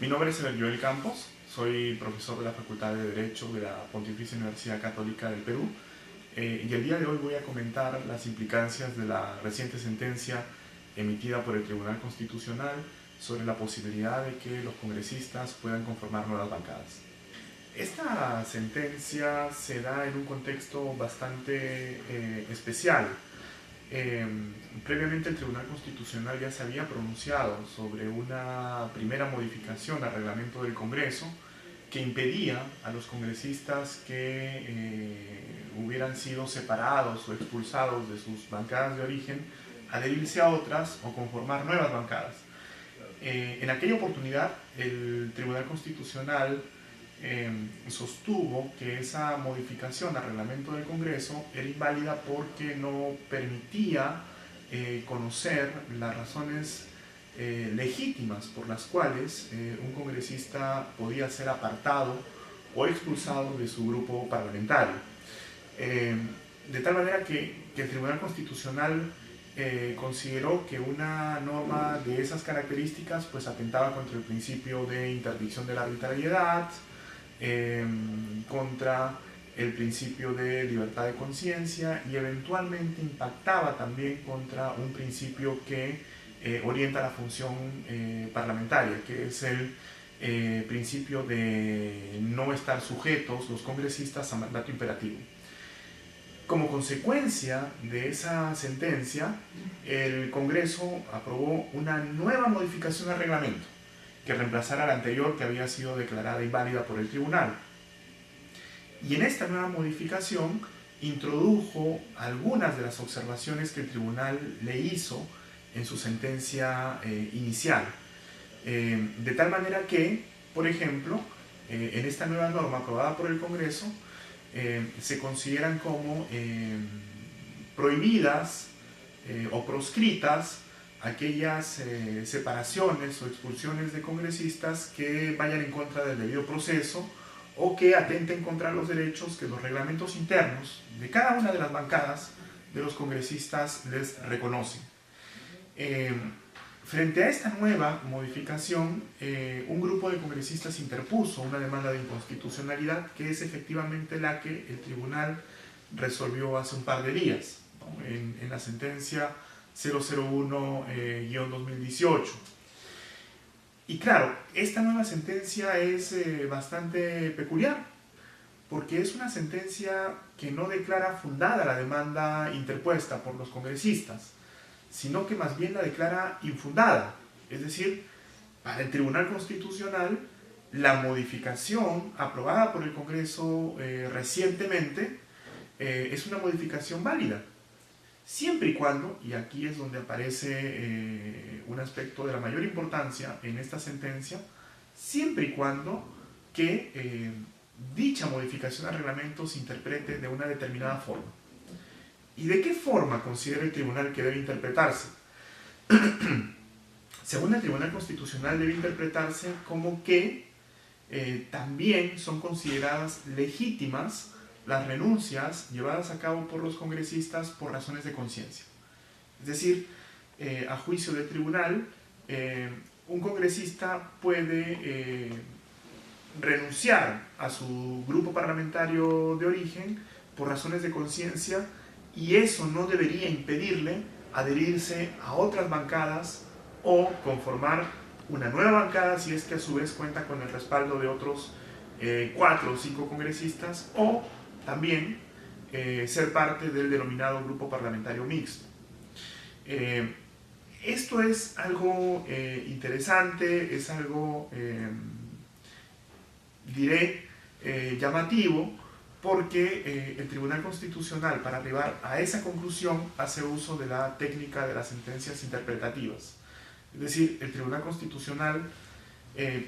Mi nombre es Joel Campos, soy profesor de la Facultad de Derecho de la Pontificia Universidad Católica del Perú y el día de hoy voy a comentar las implicancias de la reciente sentencia emitida por el Tribunal Constitucional sobre la posibilidad de que los congresistas puedan conformar nuevas bancadas. Esta sentencia se da en un contexto bastante especial. Previamente el Tribunal Constitucional ya se había pronunciado sobre una primera modificación al reglamento del Congreso que impedía a los congresistas que hubieran sido separados o expulsados de sus bancadas de origen adherirse a otras o conformar nuevas bancadas. En aquella oportunidad el Tribunal Constitucional sostuvo que esa modificación al reglamento del Congreso era inválida porque no permitía conocer las razones legítimas por las cuales un congresista podía ser apartado o expulsado de su grupo parlamentario. De tal manera que el Tribunal Constitucional consideró que una norma de esas características pues atentaba contra el principio de interdicción de la arbitrariedad, contra el principio de libertad de conciencia y eventualmente impactaba también contra un principio que orienta la función parlamentaria, que es el principio de no estar sujetos los congresistas a mandato imperativo. Como consecuencia de esa sentencia, el Congreso aprobó una nueva modificación al reglamento que reemplazara la anterior que había sido declarada inválida por el tribunal. Y en esta nueva modificación introdujo algunas de las observaciones que el tribunal le hizo en su sentencia inicial. De tal manera que, por ejemplo, en esta nueva norma aprobada por el Congreso, se consideran como prohibidas o proscritas aquellas separaciones o expulsiones de congresistas que vayan en contra del debido proceso o que atenten contra los derechos que los reglamentos internos de cada una de las bancadas de los congresistas les reconocen. Frente a esta nueva modificación, un grupo de congresistas interpuso una demanda de inconstitucionalidad que es efectivamente la que el tribunal resolvió hace un par de días, ¿no? en la sentencia 001-2018. Y claro, esta nueva sentencia es bastante peculiar, porque es una sentencia que no declara fundada la demanda interpuesta por los congresistas, sino que más bien la declara infundada. Es decir, para el Tribunal Constitucional, la modificación aprobada por el Congreso recientemente es una modificación válida, siempre y cuando, y aquí es donde aparece un aspecto de la mayor importancia en esta sentencia, siempre y cuando que dicha modificación al reglamento se interprete de una determinada forma. ¿Y de qué forma considera el tribunal que debe interpretarse? Según el Tribunal Constitucional debe interpretarse como que también son consideradas legítimas las renuncias llevadas a cabo por los congresistas por razones de conciencia. Es decir, a juicio del tribunal, un congresista puede renunciar a su grupo parlamentario de origen por razones de conciencia y eso no debería impedirle adherirse a otras bancadas o conformar una nueva bancada si es que a su vez cuenta con el respaldo de otros 4 o 5 congresistas o también ser parte del denominado grupo parlamentario mixto. Esto es algo interesante, es algo, diré, llamativo, porque el Tribunal Constitucional, para arribar a esa conclusión, hace uso de la técnica de las sentencias interpretativas. Es decir, el Tribunal Constitucional,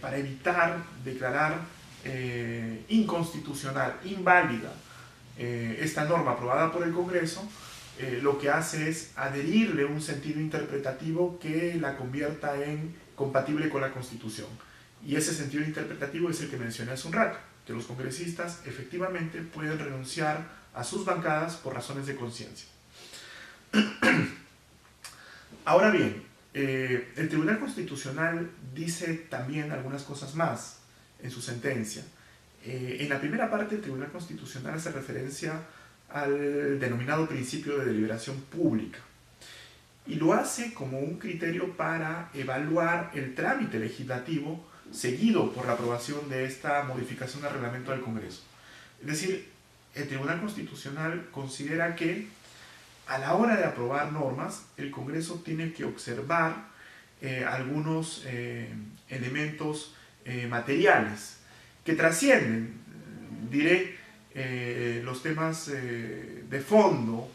para evitar declarar inconstitucional, inválida, esta norma aprobada por el Congreso, lo que hace es adherirle un sentido interpretativo que la convierta en compatible con la Constitución. Y ese sentido interpretativo es el que mencioné hace un rato, que los congresistas efectivamente pueden renunciar a sus bancadas por razones de conciencia. Ahora bien, El Tribunal Constitucional dice también algunas cosas más en su sentencia. En la primera parte, el Tribunal Constitucional hace referencia al denominado principio de deliberación pública y lo hace como un criterio para evaluar el trámite legislativo seguido por la aprobación de esta modificación al reglamento del Congreso. Es decir, el Tribunal Constitucional considera que a la hora de aprobar normas, el Congreso tiene que observar algunos elementos materiales que trascienden, diré, los temas de fondo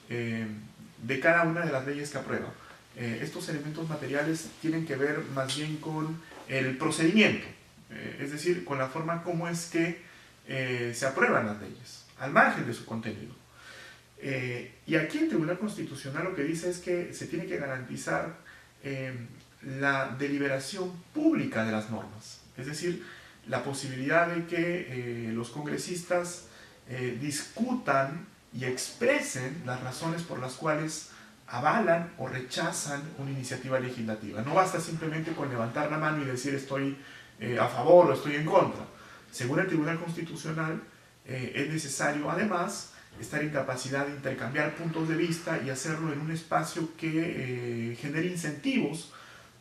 de cada una de las leyes que aprueba. Estos elementos materiales tienen que ver más bien con el procedimiento, es decir, con la forma como es que se aprueban las leyes, al margen de su contenido. Y aquí el Tribunal Constitucional lo que dice es que se tiene que garantizar la deliberación pública de las normas, es decir, la posibilidad de que los congresistas discutan y expresen las razones por las cuales avalan o rechazan una iniciativa legislativa. No basta simplemente con levantar la mano y decir estoy a favor o estoy en contra. Según el Tribunal Constitucional, es necesario además estar en capacidad de intercambiar puntos de vista y hacerlo en un espacio que genere incentivos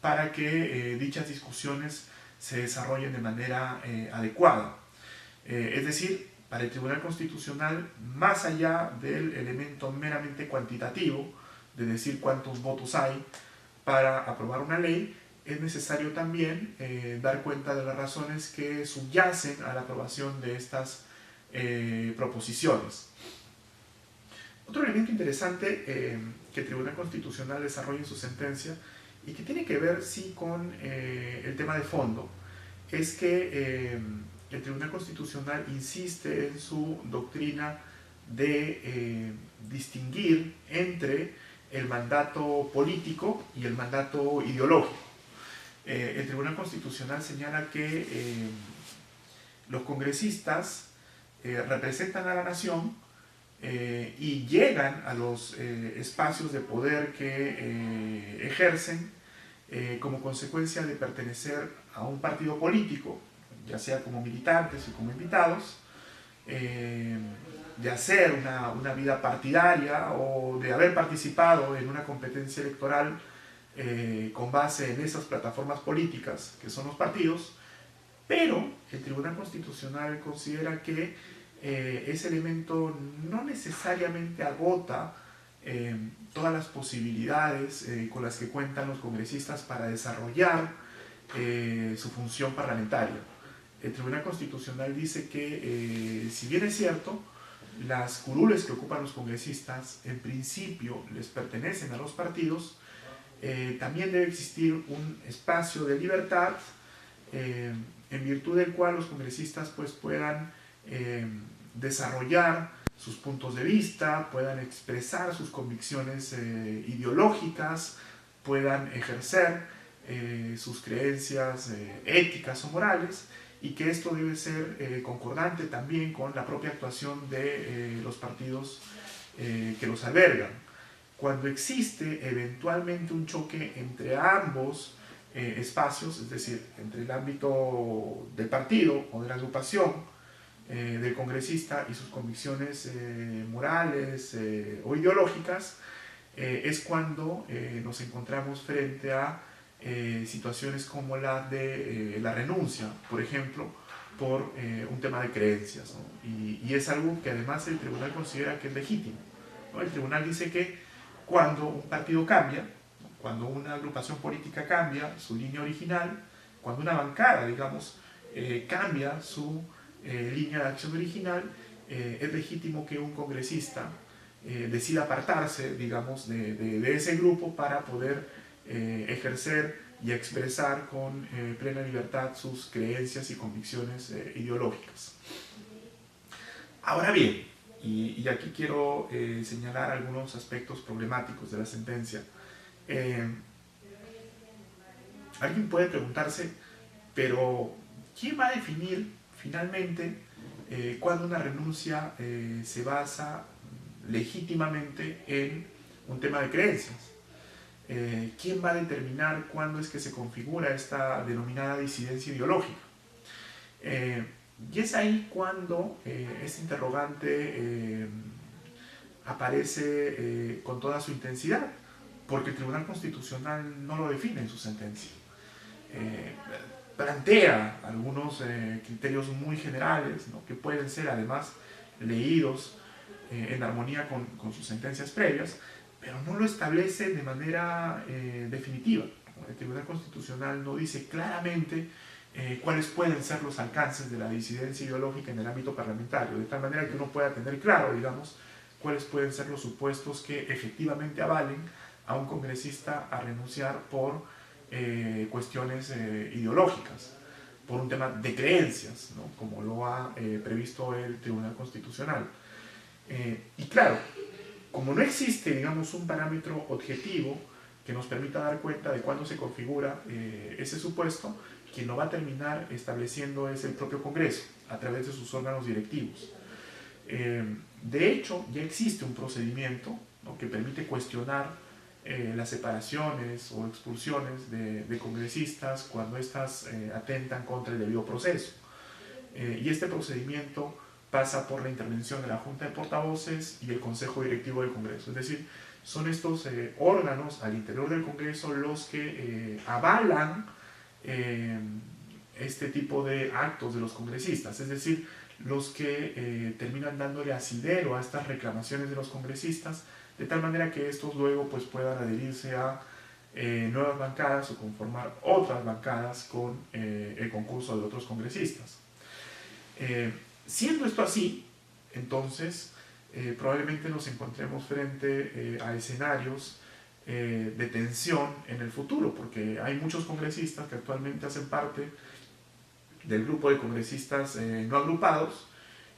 para que dichas discusiones se desarrollen de manera adecuada. Es decir, para el Tribunal Constitucional, más allá del elemento meramente cuantitativo, de decir cuántos votos hay para aprobar una ley, es necesario también dar cuenta de las razones que subyacen a la aprobación de estas proposiciones. Otro elemento interesante que el Tribunal Constitucional desarrolla en su sentencia y que tiene que ver sí con el tema de fondo es que el Tribunal Constitucional insiste en su doctrina de distinguir entre el mandato político y el mandato ideológico. El Tribunal Constitucional señala que los congresistas representan a la nación y llegan a los espacios de poder que ejercen como consecuencia de pertenecer a un partido político, ya sea como militantes y como invitados, de hacer una vida partidaria o de haber participado en una competencia electoral con base en esas plataformas políticas que son los partidos, pero el Tribunal Constitucional considera que ese elemento no necesariamente agota todas las posibilidades con las que cuentan los congresistas para desarrollar su función parlamentaria. El Tribunal Constitucional dice que, si bien es cierto, las curules que ocupan los congresistas en principio les pertenecen a los partidos, también debe existir un espacio de libertad en virtud del cual los congresistas pues, puedan desarrollar sus puntos de vista, puedan expresar sus convicciones ideológicas, puedan ejercer sus creencias éticas o morales, y que esto debe ser concordante también con la propia actuación de los partidos que los albergan. Cuando existe eventualmente un choque entre ambos espacios, es decir, entre el ámbito del partido o de la agrupación del congresista y sus convicciones morales o ideológicas, es cuando nos encontramos frente a situaciones como la de la renuncia, por ejemplo, por un tema de creencias, ¿no? Y es algo que además el tribunal considera que es legítimo, ¿no? El tribunal dice que cuando un partido cambia, cuando una agrupación política cambia su línea original, cuando una bancada, digamos, cambia su línea de acción original, es legítimo que un congresista decida apartarse, digamos, de ese grupo para poder ejercer y expresar con plena libertad sus creencias y convicciones ideológicas. Ahora bien, y aquí quiero señalar algunos aspectos problemáticos de la sentencia. Alguien puede preguntarse, pero ¿quién va a definir finalmente cuando una renuncia se basa legítimamente en un tema de creencias? ¿quién va a determinar cuándo es que se configura esta denominada disidencia ideológica? Y es ahí cuando este interrogante aparece con toda su intensidad, porque el Tribunal Constitucional no lo define en su sentencia. Plantea algunos criterios muy generales, ¿no?, que pueden ser además leídos en armonía con sus sentencias previas, pero no lo establece de manera definitiva. El Tribunal Constitucional no dice claramente cuáles pueden ser los alcances de la disidencia ideológica en el ámbito parlamentario, de tal manera que uno pueda tener claro, digamos, cuáles pueden ser los supuestos que efectivamente avalen a un congresista a renunciar por cuestiones ideológicas, por un tema de creencias, ¿no?, como lo ha previsto el Tribunal Constitucional. Y claro, como no existe, digamos, un parámetro objetivo que nos permita dar cuenta de cuándo se configura ese supuesto, quien lo va a terminar estableciendo es el propio Congreso, a través de sus órganos directivos. De hecho, ya existe un procedimiento, ¿no?, que permite cuestionar las separaciones o expulsiones de congresistas cuando éstas atentan contra el debido proceso. Y este procedimiento pasa por la intervención de la Junta de Portavoces y el Consejo Directivo del Congreso. Es decir, son estos órganos al interior del Congreso los que avalan este tipo de actos de los congresistas, es decir, los que terminan dándole asidero a estas reclamaciones de los congresistas, de tal manera que estos luego pues, puedan adherirse a nuevas bancadas o conformar otras bancadas con el concurso de otros congresistas. Siendo esto así, entonces probablemente nos encontremos frente a escenarios de tensión en el futuro, porque hay muchos congresistas que actualmente hacen parte del grupo de congresistas no agrupados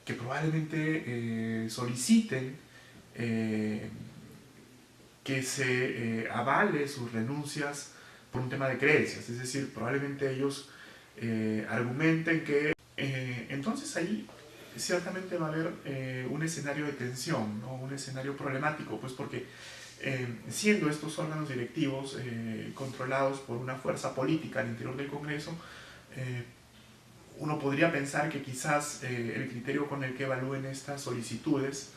que probablemente soliciten que se avale sus renuncias por un tema de creencias, es decir, probablemente ellos argumenten que entonces ahí ciertamente va a haber un escenario de tensión, ¿no?, un escenario problemático, pues porque siendo estos órganos directivos controlados por una fuerza política al interior del Congreso, uno podría pensar que quizás el criterio con el que evalúen estas solicitudes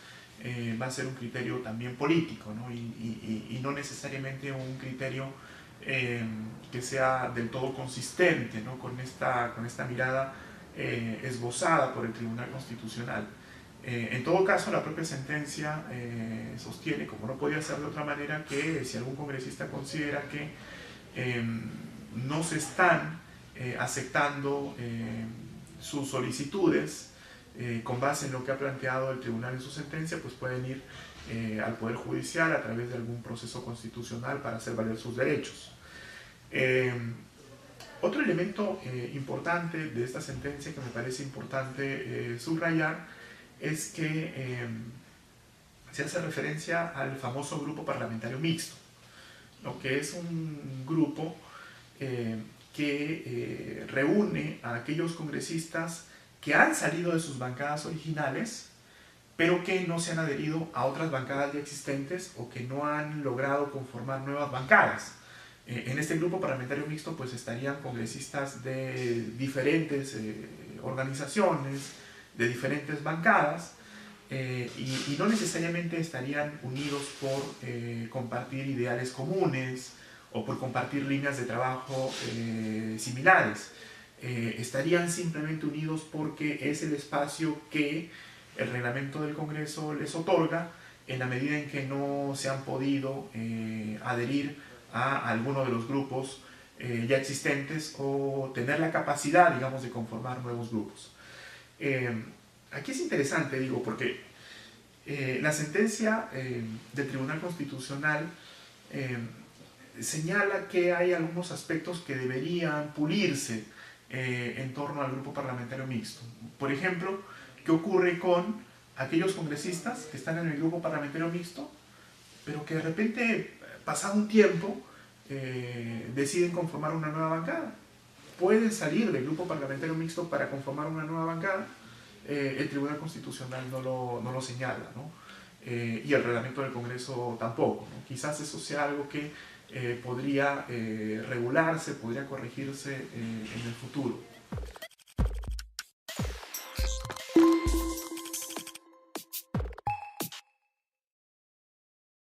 va a ser un criterio también político, ¿no?, y no necesariamente un criterio que sea del todo consistente, ¿no?, con esta mirada esbozada por el Tribunal Constitucional. En todo caso, la propia sentencia sostiene, como no podía ser de otra manera, que si algún congresista considera que no se están aceptando sus solicitudes con base en lo que ha planteado el tribunal en su sentencia, pues pueden ir al Poder Judicial a través de algún proceso constitucional para hacer valer sus derechos. Otro elemento importante de esta sentencia que me parece importante subrayar es que se hace referencia al famoso grupo parlamentario mixto, ¿no?, que es un grupo que reúne a aquellos congresistas que han salido de sus bancadas originales, pero que no se han adherido a otras bancadas ya existentes o que no han logrado conformar nuevas bancadas. En este grupo parlamentario mixto pues estarían congresistas de diferentes organizaciones, de diferentes bancadas, y no necesariamente estarían unidos por compartir ideales comunes o por compartir líneas de trabajo similares. Estarían simplemente unidos porque es el espacio que el reglamento del Congreso les otorga en la medida en que no se han podido adherir a alguno de los grupos ya existentes o tener la capacidad, digamos, de conformar nuevos grupos. Aquí es interesante, digo, porque la sentencia del Tribunal Constitucional señala que hay algunos aspectos que deberían pulirse en torno al grupo parlamentario mixto. Por ejemplo, ¿qué ocurre con aquellos congresistas que están en el grupo parlamentario mixto, pero que de repente, pasado un tiempo, deciden conformar una nueva bancada? Pueden salir del grupo parlamentario mixto para conformar una nueva bancada. El Tribunal Constitucional no lo señala, ¿no? Y el reglamento del Congreso tampoco, ¿no? Quizás eso sea algo que podría regularse, podría corregirse en el futuro.